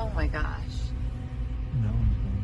Oh my gosh. That one's gone.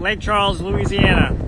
Lake Charles, Louisiana.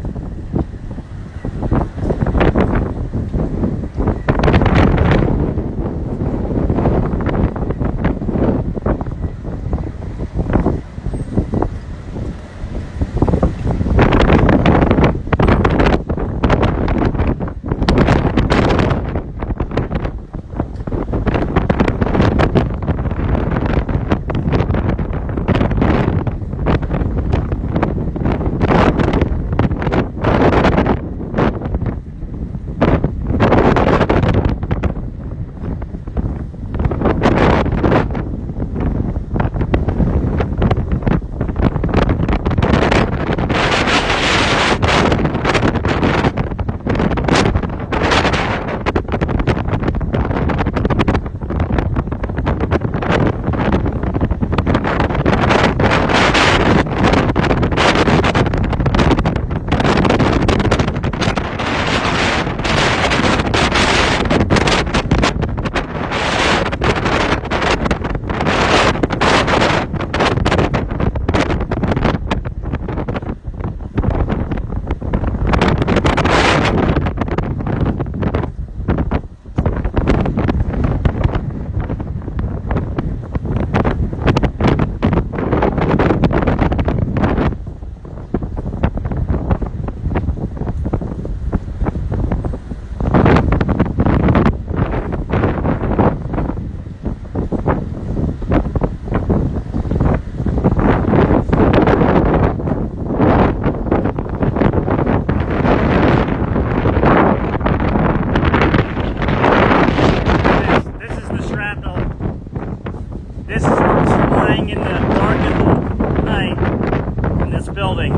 this building.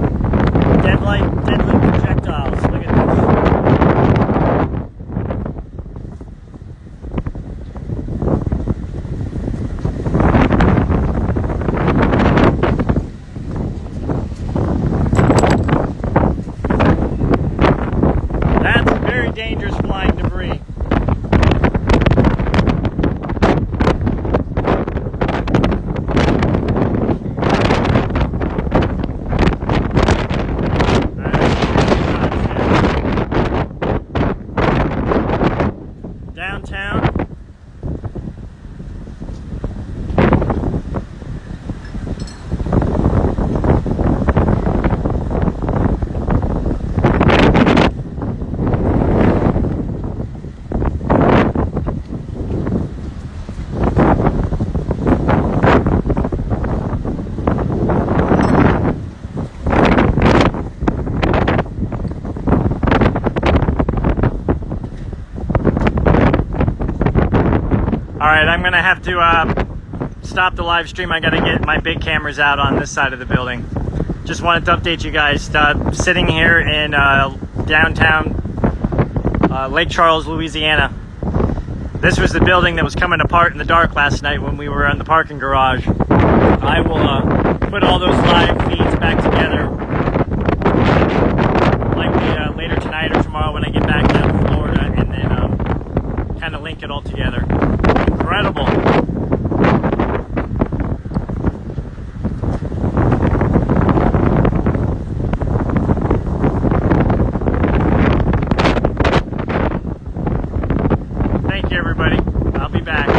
Deadly projectiles. Look at this. That's very dangerous flying debris. Downtown. Alright, I'm gonna have to stop the live stream. I gotta get my big cameras out on this side of the building. Just wanted to update you guys. Sitting here in downtown Lake Charles, Louisiana. This was the building that was coming apart in the dark last night when we were in the parking garage. I will put all those live feeds back together likely later tonight or tomorrow when I get back down to Florida, and then kind of link it all together. Incredible. Thank you, everybody. I'll be back.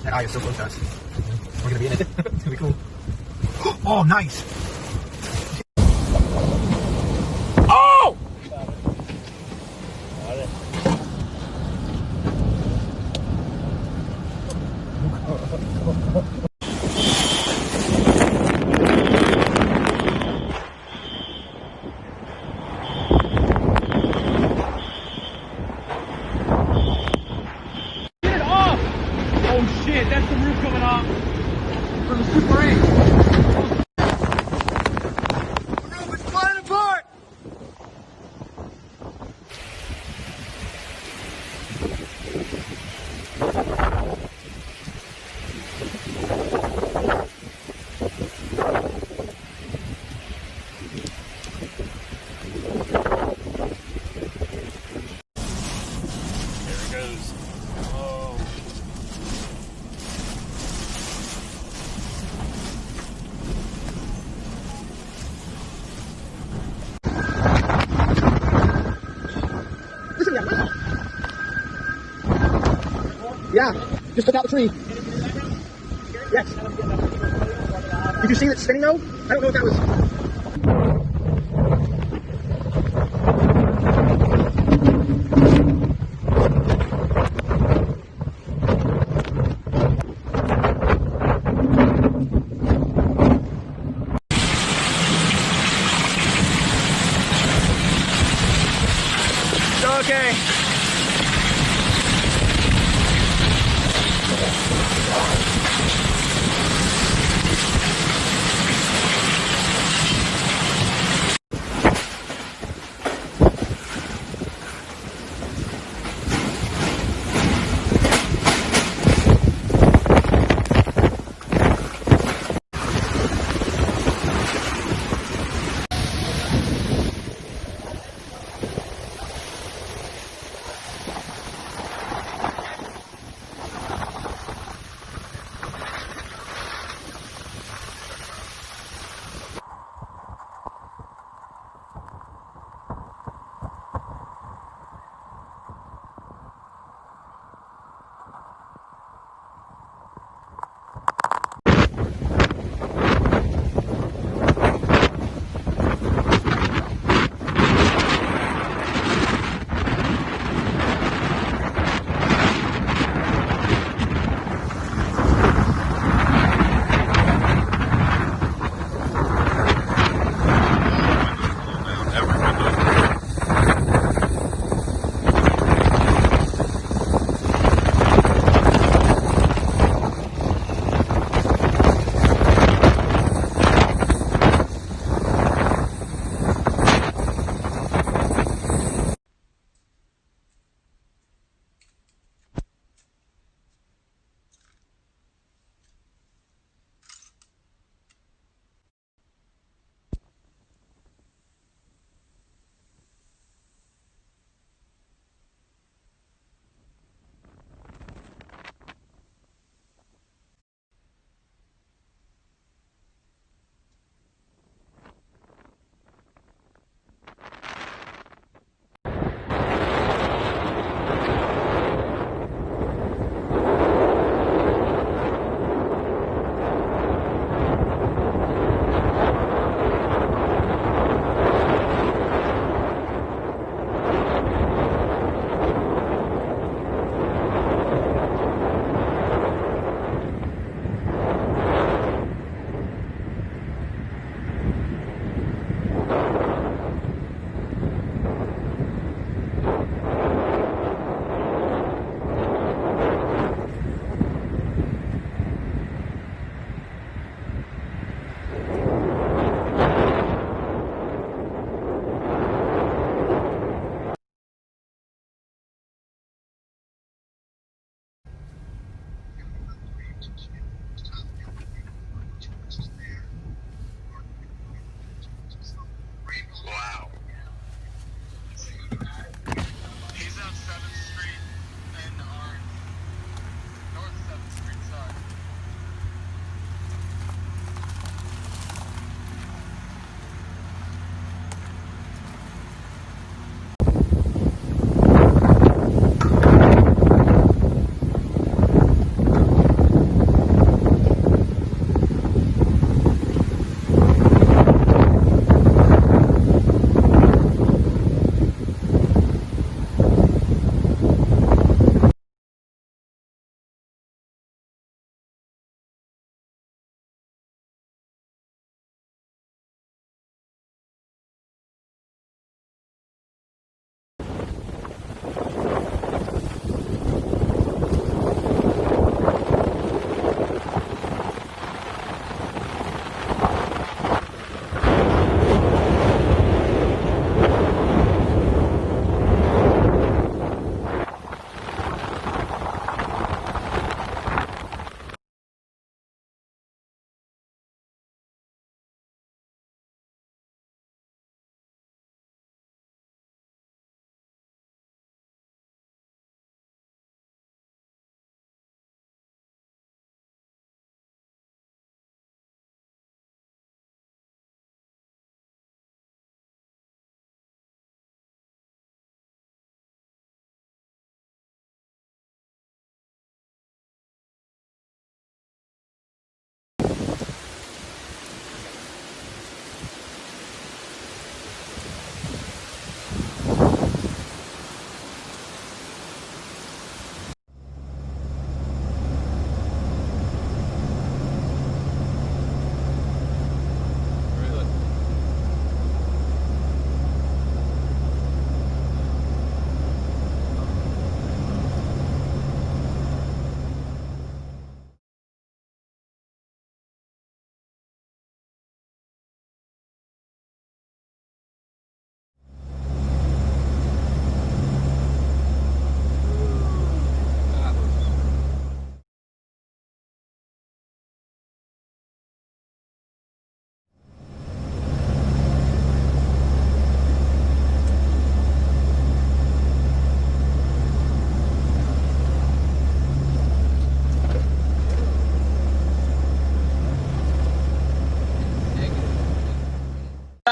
That eye is so close to us. We're gonna be in it. It's gonna be cool. Oh, nice! Oh! Get it off! Oh shit, that's the roof coming off from the Super 8. The roof is flying apart! Yeah, just took out the tree. Yes. Did you see it spinning though? I don't know if that was... Okay.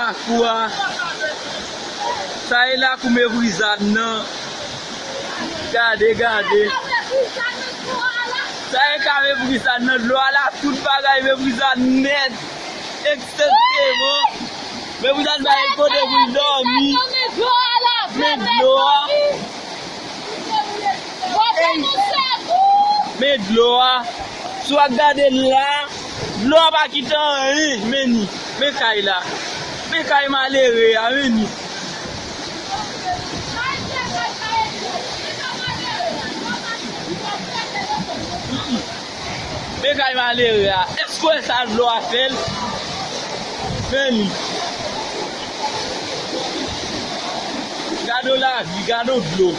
la kwa. Sa e la kou me brisade nan. Gade. Sa e ka me brisade nan. Lo ala tout bagay me brisade net. Exceptement. Me brisade ba e kote pou dormi. Me dlo. Me dlo. So a gade la. Dlo pa kitan meni. Me kay la. Me kay malere a meni. Me kay malere a. Esko e sa dlo a fel? Meni. Gado la vi, gado dlo.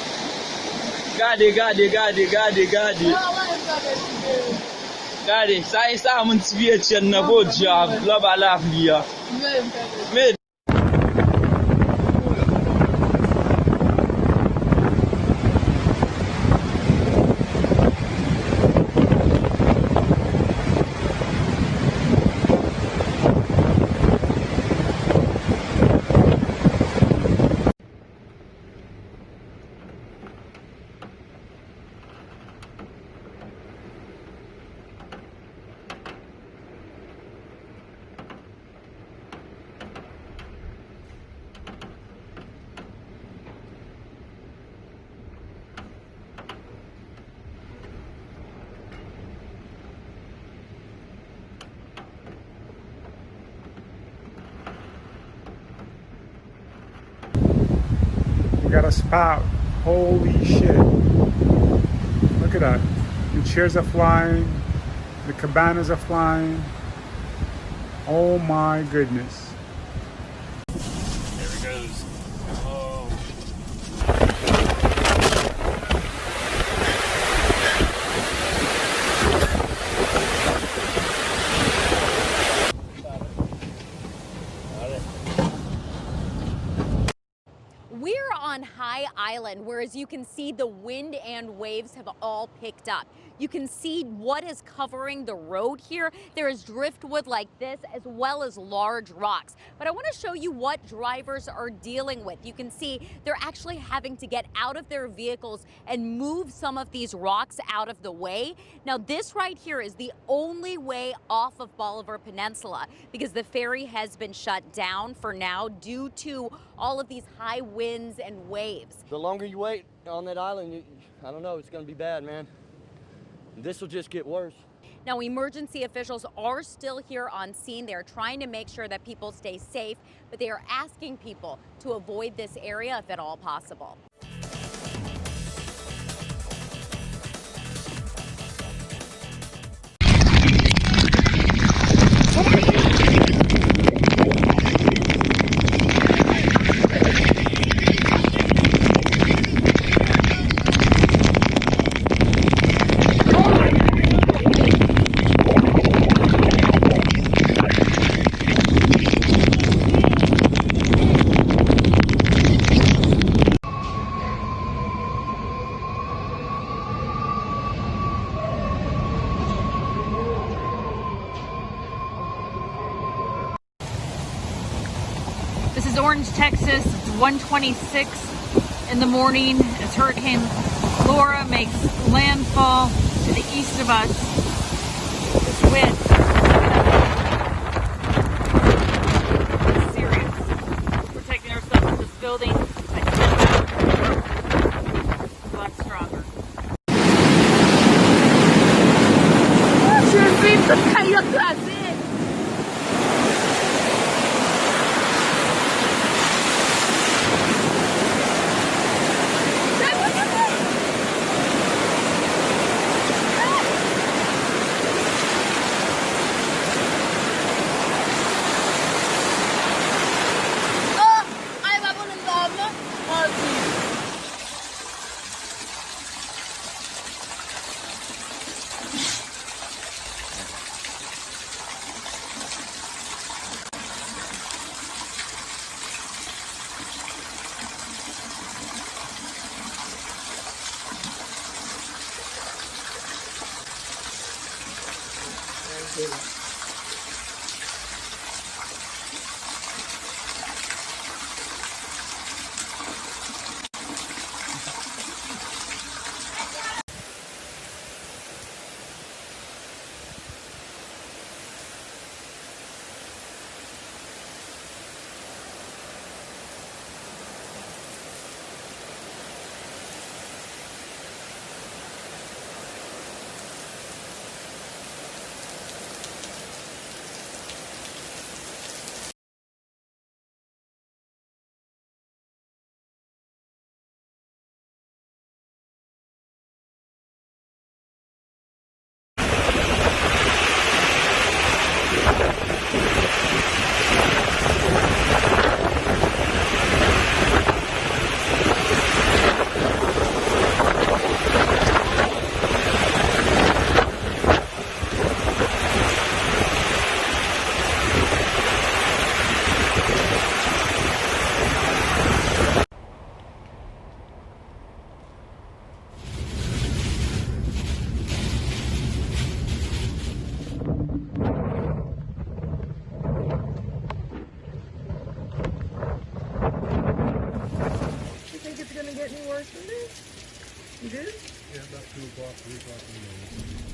Gade. Gade, sa e sa moun tiviye chen na bo diyav, la ba la vi ya. Me. We got a spout. Holy shit. Look at that. The chairs are flying. The cabanas are flying. Oh my goodness. There it goes. Oh. We're on High Island, where as you can see, the wind and waves have all picked up. You can see what is covering the road here. There is driftwood like this, as well as large rocks. But I want to show you what drivers are dealing with. You can see they're actually having to get out of their vehicles and move some of these rocks out of the way. Now, this right here is the only way off of Bolivar Peninsula, because the ferry has been shut down for now due to all of these high winds and waves. The longer you wait on that island, I don't know, it's going to be bad, man. This will just get worse. Now, emergency officials are still here on scene. They're trying to make sure that people stay safe, but they are asking people to avoid this area if at all possible. This is Orange, Texas. It's 1:26 in the morning as Hurricane Laura makes landfall to the east of us. This wind, it's serious. We're taking ourselves to this building at 10 miles. A lot stronger. hours from there? You did? Yeah, about 2 o'clock, 3 o'clock in the morning.